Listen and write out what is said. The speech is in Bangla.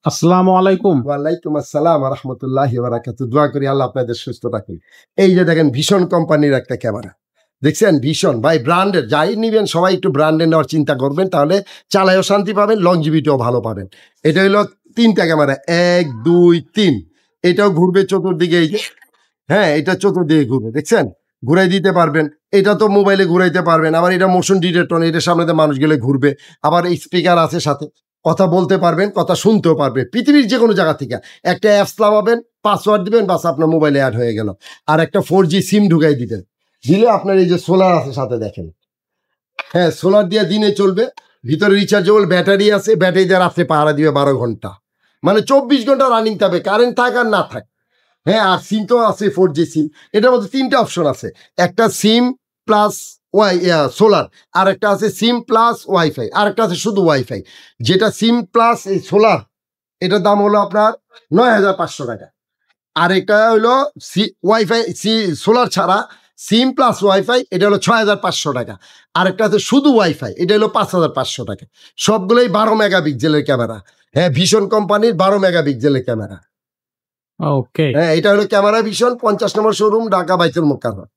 আসসালামু আলাইকুম। ওয়ালাইকুম আসসালাম ওয়া রাহমাতুল্লাহি ওয়া বারাকাতুহু। দোয়া করি আল্লাহ আপনাদের সুস্থ রাখুন। এই যে দেখেন ভীষণ কোম্পানির একটা ক্যামেরা। দেখছেন ভীষণ ভাই ব্র্যান্ডের যাই নিবেন সবাই একটু ব্র্যান্ডের নেওয়ার চিন্তা করবেন তাহলে চালায়ও শান্তি পাবেন, লংজিভিটিও ভালো পাবেন। এটা হইলো ৩ টা ক্যামেরা ১, ২, ৩ এটাও ঘুরবে চতুর্দিকে এই যে হ্যাঁ, এটা চতুর্দিকে ঘুরবে দেখছেন? ঘুরাই দিতে পারবেন। এটা তো মোবাইলে ঘুরাইতে পারবেন। আবার এটা মোশন ডিটেক্টর এটার সামনে দিয়ে মানুষ গেলে ঘুরবে। আবার স্পিকার আছে সাথে। কথা বলতে পারবেন, কথা শুনতেও পারবেন। পৃথিবীর যেকোনো জায়গা থেকে। একটা অ্যাপস নামাবেন, পাসওয়ার্ড দিবেন, বাস আপনার মোবাইলে এড হয়ে গেল। আর একটা 4G সিম ঢুকাই দিবেন। দিলে আপনার এই যে সোলার আছে সাথে দেখেন। হ্যাঁ, সোলার দিয়ে দিনে চলবে। ভিতরে রিচার্জেবল ব্যাটারি আছে। ব্যাটারি দিয়ে রাত্রে পাহারা দিবে ১২ ঘন্টা। মানে ২৪ ঘন্টা রানিং থাকবে। কারেন্ট থাক আর না থাক। হ্যাঁ, আর সিম তো আছে 4G সিম। এটার মধ্যে ৩ টা অপশন আছে। একটা সিম প্লাস সোলার। আরেকটা আছে সিম প্লাস ওয়াইফাই। আরেকটা আছে শুধু ওয়াইফাই। যেটা সিম প্লাস এই সোলার এটার দাম হলো আপনার ৳৯,৫০০। আরেকটা হইলো ওয়াইফাই সোলার ছাড়া সিম প্লাস ওয়াইফাই এটা হলো ৳৬,৫০০। আরেকটা আছে শুধু ওয়াইফাই এটা হলো ৳৫,৫০০। সবগুলোই ১২ মেগাপিক্সেলের ক্যামেরা। হ্যাঁ, ভীষণ কোম্পানির ১২ মেগাপিক্সেলের ক্যামেরা। ওকে। হ্যাঁ, এটা হলো ক্যামেরা ভিশন ৫০ নম্বর শোরুম ঢাকা বাইতুল মোকাররম।